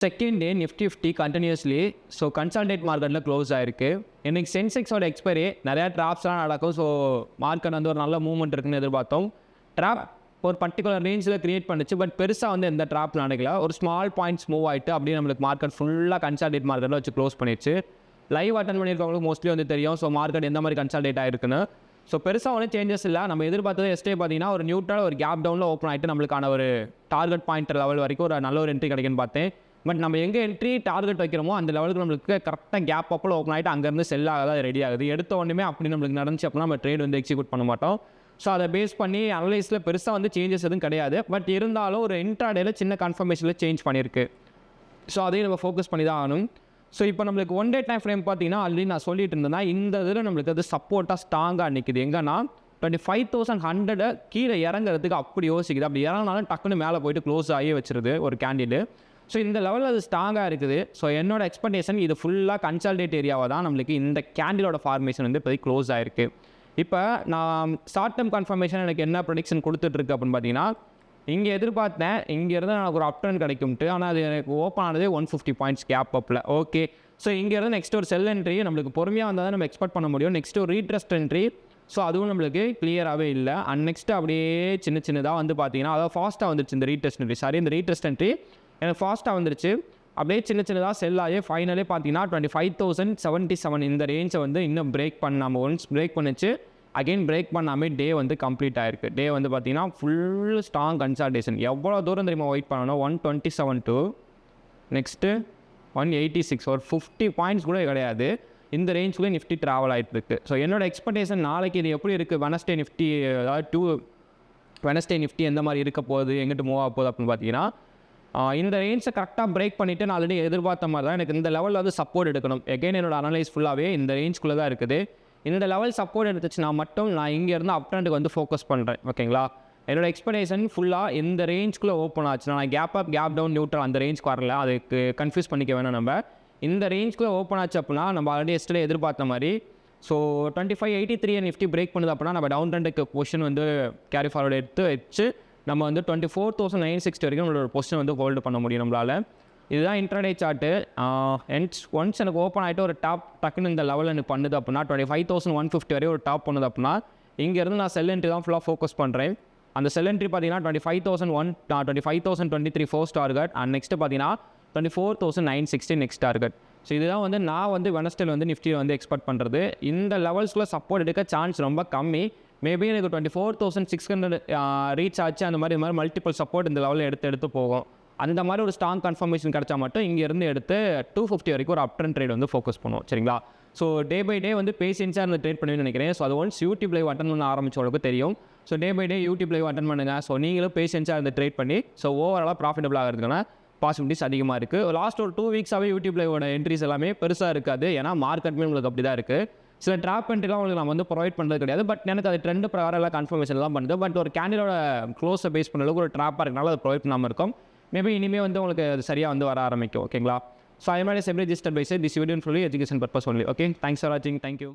Second day Nifty 50 continuously consolidate மார்க்கெட்டில் close ஆயிருக்கு. இன்றைக்கி சென்செக்ஸோட எக்ஸ்பைரி நிறையா ட்ராப்ஸ்லாம் நடக்கும். மார்க்கெட் வந்து ஒரு நல்ல மூவ்மெண்ட் இருக்குன்னு எதிர்பார்த்தோம். ட்ராப் ஒரு பர்டிகுலர் ரேஞ்சில் கிரியேட் பண்ணிச்சு. பட் பெருசாக எந்த ட்ராப் நடக்கல. ஒரு ஸ்மால் பாயிண்ட்ஸ் மூவ் ஆகிட்டு அப்படியே நம்மளுக்கு மார்க்கெட் ஃபுல்லாக கன்சால்டேட் மார்க்கெட்டில் வச்சு க்ளோஸ் பண்ணிடுச்சு. லைவ் அட்டன் பண்ணியிருக்கவங்களுக்கு மோஸ்ட்லி தெரியும். மார்க்கெட் எந்த மாதிரி கன்சால்டேட் ஆகிருக்குன்னு. பெருசாக சேஞ்சஸ் இல்லை. நம்ம எதிர்பார்த்தது எஸ்டே பார்த்தீங்கன்னா ஒரு நியூட்ரல் ஒரு கேப் டவுனில் ஓப்பன் ஆகிட்டு நம்மளுக்கான ஒரு டார்கெட் பாயிண்ட் லெவல் வரைக்கும் ஒரு நல்ல ஒரு என்ட்ரி கிடைக்குன்னு பார்த்தேன். பட் நம்ம எங்கே என்ட்ரி டார்கெட் வைக்கிறோமோ அந்த லெவலுக்கு நம்மளுக்கு கரெக்டாக கேப் அப்பில் ஓப்பன் ஆகிட்டு அங்கேருந்து செல் ஆகாத ரெடி ஆகுது. எடுத்த உடனே அப்படி நம்மளுக்கு நடந்துச்சு அப்படின்னா நம்ம ட்ரேட் எக்ஸிக்யூட் பண்ண மாட்டோம். அதை பேஸ் பண்ணி அனலைஸில் பெருசாக சேஞ்சஸ் எதுவும் கிடையாது. பட் இருந்தாலும் ஒரு இன்ட்ராடேல சின்ன கன்ஃபர்மேஷனில் சேஞ்ச் பண்ணியிருக்கு. அதையும் நம்ம ஃபோக்கஸ் பண்ணி தான் ஆகணும். இப்போ நம்மளுக்கு ஒன் டே டைம் ஃப்ரேம் பார்த்தீங்கன்னா ஆல்ரெடி நான் சொல்லிட்டு இருந்தேன்னா இந்த இதில் நம்மளுக்கு அது சப்போர்ட்டாக ஸ்ட்ராங்காக நிற்குது. எங்கன்னா 25,100 கீழே இறங்குறதுக்கு அப்படி யோசிக்குது. அப்படி இறங்கினாலும் டக்குன்னு மேலே போயிட்டு க்ளோஸ் ஆகி வச்சிருது ஒரு கேண்டில். இந்த லெவலில் அது ஸ்ட்ராங்காக இருக்குது. என்னோட எக்ஸ்பெக்டேஷன் இது ஃபுல்லாக கன்சால்டேட் ஏரியாவை தான் நம்மளுக்கு இந்த கேண்டிலோட ஃபார்மேஷன் இப்போதைக்கு க்ளோஸ் ஆகிருக்கு. இப்போ நான் ஷார்ட் டேர்ம் கன்ஃபர்மேஷன் எனக்கு என்ன ப்ரொடிக்ஷன் கொடுத்துட்ருக்கு அப்படின்னு பார்த்தீங்கன்னா இங்கே எதிர்பார்த்தேன் இங்கேருந்து எனக்கு ஒரு அப் ட்ரெண்ட் கிடைக்கும்ட்டு. ஆனால் அது எனக்கு ஓப்பன் ஆனதே 150 பாயிண்ட்ஸ் கேப் அப்பில். ஓகே, இங்கேருந்து நெக்ஸ்ட் ஒரு செல் என்ட்ரி நம்மளுக்கு பொறுமையாக வந்தால் தான் நம்ம எக்ஸ்பெக்ட் பண்ண முடியும். நெக்ஸ்ட் ஒரு ரீட்ரஸ்ட் என்ட்ரி அதுவும் நம்மளுக்கு கிளியராகவே இல்லை. அண்ட் நெக்ஸ்ட் அப்படியே சின்னதாக பார்த்தீங்கன்னா அதாவது ஃபாஸ்ட்டாக வந்துருச்சு இந்த ரீட்ரஸ்ட் என்ட்ரி. இந்த ரீட்ரஸ்ட் என்ட்ரி எனக்கு ஃபாஸ்ட்டாக வந்துருச்சு. அப்படியே சின்னதாக செல் ஆகி ஃபைனலே பார்த்தீங்கன்னா 25,077 இந்த ரேஞ்சை இன்னும் பிரேக் பண்ணாமல் ஒன்ஸ் பிரேக் பண்ணிச்சு அகெயின் பிரேக் பண்ணாமல் டே கம்ப்ளீட் ஆகிருக்கு. டே பார்த்தீங்கன்னா ஃபுல் ஸ்ட்ராங் கன்சால்டேஷன். எவ்வளோ தூரம் தெரியுமா வெயிட் பண்ணணும்? 127 to நெக்ஸ்ட்டு 186 ஒரு 50 பாயிண்ட்ஸ் கூட கிடையாது. இந்த ரேஞ்சுக்குள்ளே நிஃப்டி ட்ராவல் ஆகிட்டு இருக்கு. என்னோடய எக்ஸ்பெக்டேஷன் நாளைக்கு இது எப்படி இருக்குது வெனஸ்டே நிஃப்டி அதாவது வெனஸ்டே நிஃப்டி எந்த மாதிரி இருக்க போகுது எங்கிட்ட மூவ் ஆக போகுது அப்படின்னு பார்த்தீங்கன்னா இந்த ரேஞ்சை கரெக்டாக பிரேக் பண்ணிவிட்டு நான் ஆல்ரெடி எதிர்பார்த்த மாதிரி தான் எனக்கு இந்த லெவலில் சப்போர்ட் எடுக்கணும். எகைன் என்னோட அனலைஸ் ஃபுல்லாகவே இந்த ரேஞ்சுக்குள்ளே தான் இருக்குது. இந்த லெவல் சப்போர்ட் எடுத்துச்சுன்னா மட்டும் நான் இங்கேருந்து அப் ட்ரெண்டுக்கு ஃபோக்கஸ் பண்ணுறேன். ஓகேங்களா, என்னோடய எக்ஸ்பெக்டேஷன் ஃபுல்லாக இந்த ரேஞ்சுக்குள்ளே ஓப்பன் ஆச்சுன்னா நான் gap up gap down neutral அந்த ரேஞ்சுக்கு வரல. அதுக்கு கன்ஃபியூஸ் பண்ணிக்க வேணாம். நம்ம இந்த ரேஞ்சுக்குள்ளே ஓப்பன் ஆச்சு அப்படின்னா நம்ம ஆல்ரெடி எஸ்டே எதிர்பார்த்த மாதிரி 2583 நிஃப்டி பிரேக் பண்ணுது அப்படின்னா நம்ம டவுன் ட்ரெண்டுக்கு பொசிஷன் கேரி ஃபார்வர்டு எடுத்து வச்சு நம்ம 24,960 வரைக்கும் நம்மளோட பொசிஷன் ஹோல்டு பண்ண முடியும் நம்மளால். இதுதான் இன்ட்ராடே சார்ட்டு. ஒன்ஸ் எனக்கு ஓப்பன் ஆகிட்டு ஒரு டாப் டக்குன்னு இந்த லெவலில் எனக்கு பண்ணுது அப்படின்னா 25,150 வரையும் ஒரு டாப் பண்ணுது அப்படின்னா இங்கேருந்து நான் செல் என்ட்ரி தான் ஃபுல்லாக ஃபோக்கஸ் பண்ணுறேன். அந்த செல் என்ட்ரி பார்த்தீங்கன்னா 25,023 ஃபர்ஸ்ட் டார்கெட். அண்ட் நெக்ஸ்ட்டு பார்த்தீங்கன்னா 24,960 நெக்ஸ்ட் டார்கெட். இதுதான் நான் வெனஸ்டேல நிஃப்டியை எக்ஸ்பெக்ட் பண்ணுறது. இந்த லெவல்ஸ்குள்ளே சப்போர்ட் எடுக்க சான்ஸ் ரொம்ப கம்மி. மேபி எனக்கு 24,600 ரீச் ஆச்சு. அந்த மாதிரி மல்டிபிள் சப்போர்ட் இந்த லெவலில் எடுத்து போகும். அந்த மாதிரி ஒரு ஸ்ட்ராங் கன்ஃபர்மேஷன் கிடச்சா மட்டும் இங்கேருந்து எடுத்து 250 வரைக்கும் ஒரு அப் ட்ரெண்ட் ட்ரேட் ஃபோக்கஸ் பண்ணுவோம். சரிங்களா, டே பை டே பேஷன்ஸாக ட்ரேட் பண்ணுவேன்னு நினைக்கிறேன். அது ஒன்ஸ் யூடியூப் லைவ் அட்டன் பண்ண ஆரம்பிச்சவங்களுக்கு தெரியும். Day by day YouTube live attend பண்ணுங்கள். நீங்களும் பேஷன்ஸாக ட்ரேட் பண்ணி ஓவராலாக ப்ராஃபிட்டபிள் ஆகிறதுக்கான பாசிபிலிட்டிஸ் அதிகமாக இருக்குது. லாஸ்ட் ஒரு 2 வீக்ஸாகவே யூடியூப் லைவோட என்ட்ரிஸ் எல்லாமே பெருசாக இருக்காது. ஏன்னா மார்க்கெட்டுமே உங்களுக்கு அப்படி தான் இருக்குது. சில ட்ராப் என்ட்ரிலாம் உங்களுக்கு நம்ம ப்ரொவைட் பண்ணுறது கிடையாது. பட் எனக்கு அது ட்ரெண்ட் பிரகாரம் எல்லாம் கன்ஃபர்மேஷன் தான் பண்ணுது. பட் ஒரு கேண்டிலோட க்ளோஸை பேஸ் பண்ண அளவுக்கு ஒரு ட்ராப்பாக இருக்கனால அது ப்ரொவைட் பண்ணாமல் இருக்கும். மேபி இனிமேல் உங்களுக்கு அது சரியாக வர ஆரம்பிக்கும். ஓகேங்களா, I am not a separate registered by this video fully education purpose only. Okay, thanks for வாட்சிங். தேங்க்யூ.